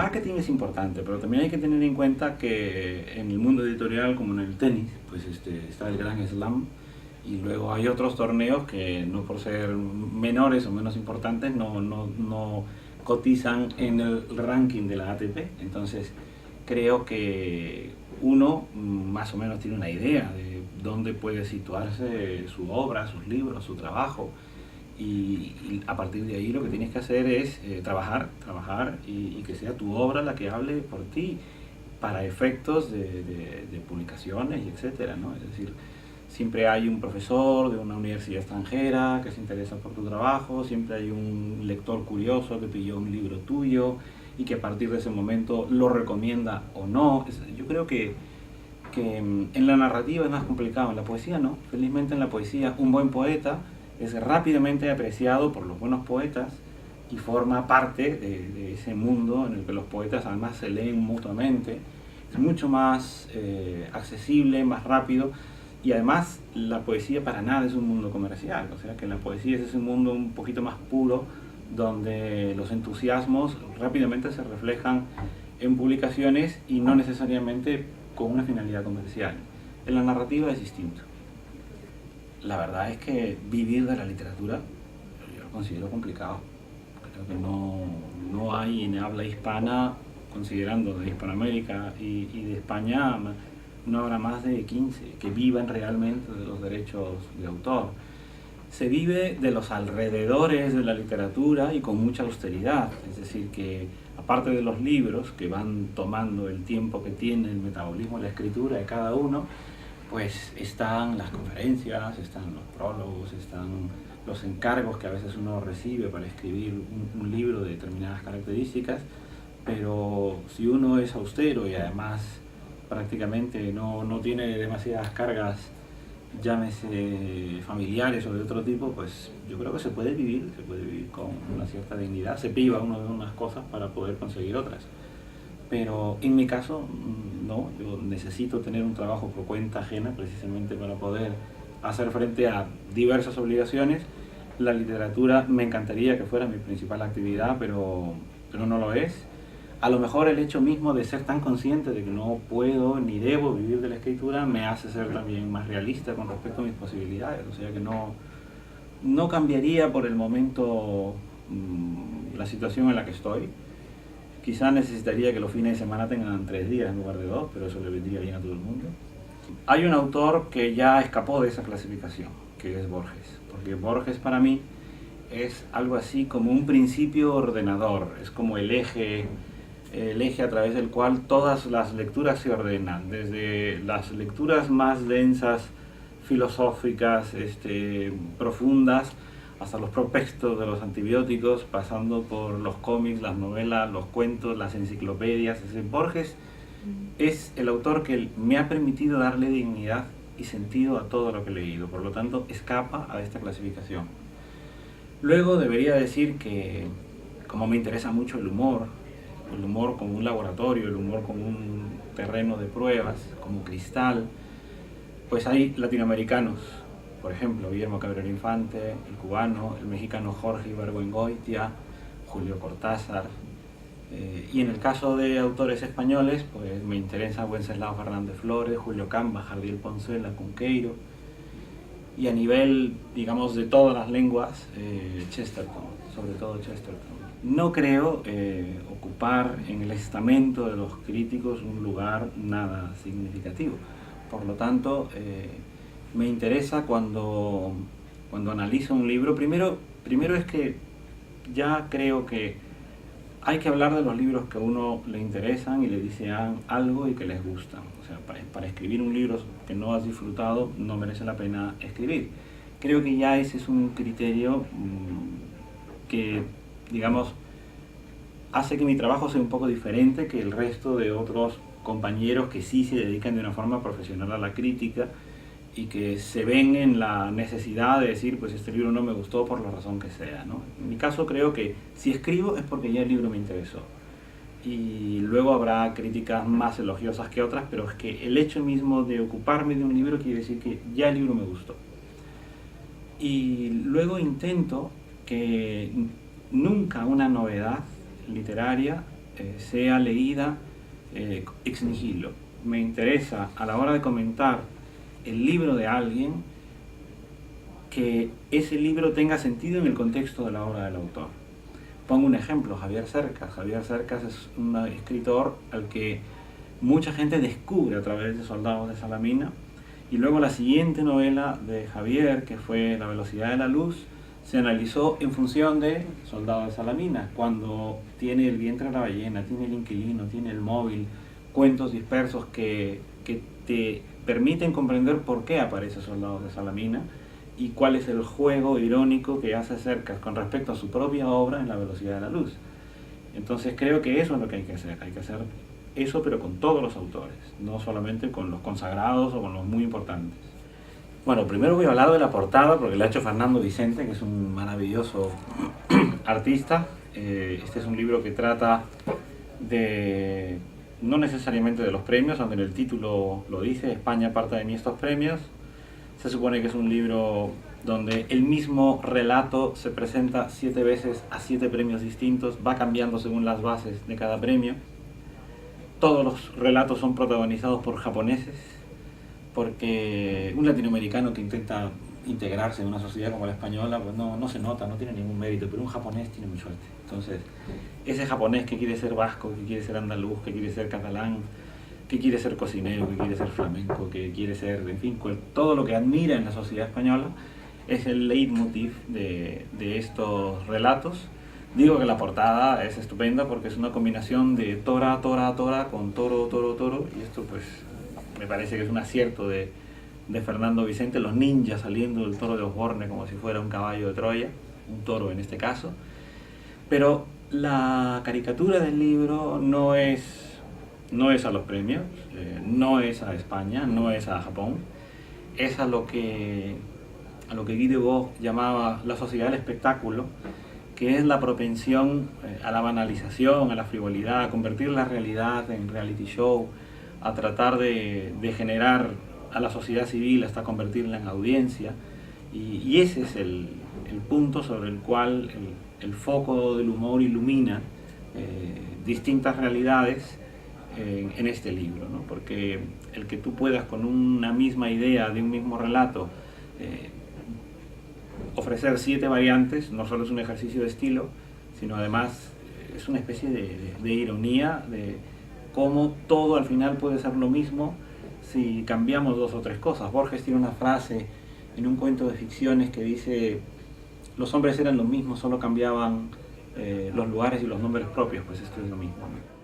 marketing es importante, pero también hay que tener en cuenta que en el mundo editorial, como en el tenis, pues está el Gran Slam, y luego hay otros torneos que no por ser menores o menos importantes no cotizan en el ranking de la ATP. Entonces creo que uno más o menos tiene una idea de dónde puede situarse su obra, sus libros, su trabajo, y a partir de ahí lo que tienes que hacer es trabajar y que sea tu obra la que hable por ti para efectos de publicaciones y etcétera, ¿no? Es decir, siempre hay un profesor de una universidad extranjera que se interesa por tu trabajo, siempre hay un lector curioso que pilló un libro tuyo y que a partir de ese momento lo recomienda o no. Yo creo que en la narrativa es más complicado, en la poesía no. Felizmente en la poesía un buen poeta es rápidamente apreciado por los buenos poetas y forma parte de ese mundo en el que los poetas además se leen mutuamente. Es mucho más accesible, más rápido, y además la poesía para nada es un mundo comercial, o sea que la poesía es ese mundo un poquito más puro donde los entusiasmos rápidamente se reflejan en publicaciones y no necesariamente con una finalidad comercial. En la narrativa es distinto. La verdad es que vivir de la literatura yo lo considero complicado. Creo que no hay en habla hispana, considerando de Hispanoamérica y de España, no habrá más de 15 que vivan realmente de los derechos de autor. Se vive de los alrededores de la literatura y con mucha austeridad, es decir, que aparte de los libros que van tomando el tiempo que tiene el metabolismo de la escritura de cada uno, pues están las conferencias, están los prólogos, están los encargos que a veces uno recibe para escribir un libro de determinadas características, pero si uno es austero y además prácticamente no tiene demasiadas cargas, llámese familiares o de otro tipo, pues yo creo que se puede vivir con una cierta dignidad, se priva uno de unas cosas para poder conseguir otras. Pero en mi caso, no, yo necesito tener un trabajo por cuenta ajena precisamente para poder hacer frente a diversas obligaciones. La literatura me encantaría que fuera mi principal actividad, pero no lo es. A lo mejor el hecho mismo de ser tan consciente de que no puedo ni debo vivir de la escritura me hace ser también más realista con respecto a mis posibilidades. O sea que no cambiaría por el momento la situación en la que estoy. Quizá necesitaría que los fines de semana tengan 3 días en lugar de 2, pero eso le vendría bien a todo el mundo. Hay un autor que ya escapó de esa clasificación, que es Borges. Porque Borges para mí es algo así como un principio ordenador, es como el eje a través del cual todas las lecturas se ordenan, desde las lecturas más densas, filosóficas, profundas, hasta los propextos de los antibióticos, pasando por los cómics, las novelas, los cuentos, las enciclopedias. Borges es el autor que me ha permitido darle dignidad y sentido a todo lo que he leído, por lo tanto escapa a esta clasificación. Luego debería decir que, como me interesa mucho el humor como un laboratorio, el humor como un terreno de pruebas, como cristal, pues hay latinoamericanos, por ejemplo, Guillermo Cabrera Infante, el cubano, el mexicano Jorge Ibargüengoitia, Julio Cortázar, y en el caso de autores españoles, pues me interesa Wenceslao Fernández Flores, Julio Camba, Jardiel Poncela, Cunqueiro, y a nivel, digamos, de todas las lenguas, Chesterton, sobre todo Chesterton. No creo ocupar en el estamento de los críticos un lugar nada significativo. Por lo tanto, me interesa cuando analizo un libro, primero es que ya creo que hay que hablar de los libros que a uno le interesan y le desean algo y que les gustan. O sea, para escribir un libro que no has disfrutado no merece la pena escribir. Creo que ya ese es un criterio que, digamos, hace que mi trabajo sea un poco diferente que el resto de otros compañeros que sí se dedican de una forma profesional a la crítica y que se ven en la necesidad de decir, pues este libro no me gustó por la razón que sea, ¿no? En mi caso creo que si escribo es porque ya el libro me interesó. Y luego habrá críticas más elogiosas que otras, pero es que el hecho mismo de ocuparme de un libro quiere decir que ya el libro me gustó. Y luego intento que nunca una novedad literaria sea leída ex nihilo. Me interesa a la hora de comentar el libro de alguien que ese libro tenga sentido en el contexto de la obra del autor. Pongo un ejemplo, Javier Cercas. Javier Cercas es un escritor al que mucha gente descubre a través de Soldados de Salamina, y luego la siguiente novela de Javier, que fue La velocidad de la luz, se analizó en función de Soldados de Salamina, cuando tiene El vientre de la ballena, tiene El inquilino, tiene El móvil, cuentos dispersos que te permiten comprender por qué aparece Soldados de Salamina y cuál es el juego irónico que hace Cercas con respecto a su propia obra en La velocidad de la luz. Entonces creo que eso es lo que hay que hacer eso, pero con todos los autores, no solamente con los consagrados o con los muy importantes. Bueno, primero voy a hablar de la portada, porque la ha hecho Fernando Vicente, que es un maravilloso artista. Este es un libro que trata de, no necesariamente de los premios, aunque en el título lo dice, España aparta de mí estos premios. Se supone que es un libro donde el mismo relato se presenta 7 veces a 7 premios distintos, va cambiando según las bases de cada premio. Todos los relatos son protagonizados por japoneses, porque un latinoamericano que intenta integrarse en una sociedad como la española, pues no se nota, no tiene ningún mérito, pero un japonés tiene mucha suerte. Entonces, ese japonés que quiere ser vasco, que quiere ser andaluz, que quiere ser catalán, que quiere ser cocinero, que quiere ser flamenco, que quiere ser, en fin, todo lo que admira en la sociedad española, es el leitmotiv de estos relatos. Digo que la portada es estupenda porque es una combinación de tora, tora, tora con toro, toro, toro, y esto pues me parece que es un acierto de Fernando Vicente, los ninjas saliendo del toro de Osborne como si fuera un caballo de Troya, un toro en este caso. Pero la caricatura del libro no es a los premios, no es a España, no es a Japón, es a lo que Guy Debord llamaba la sociedad del espectáculo, que es la propensión a la banalización, a la frivolidad, a convertir la realidad en reality show, a tratar de generar a la sociedad civil hasta convertirla en audiencia. Y ese es el punto sobre el cual el foco del humor ilumina distintas realidades en este libro, ¿no? Porque el que tú puedas con una misma idea de un mismo relato ofrecer 7 variantes, no solo es un ejercicio de estilo, sino además es una especie de ironía de cómo todo al final puede ser lo mismo si cambiamos 2 o 3 cosas. Borges tiene una frase en un cuento de ficciones que dice: los hombres eran lo mismo, solo cambiaban los lugares y los nombres propios. Pues esto es lo mismo, ¿no?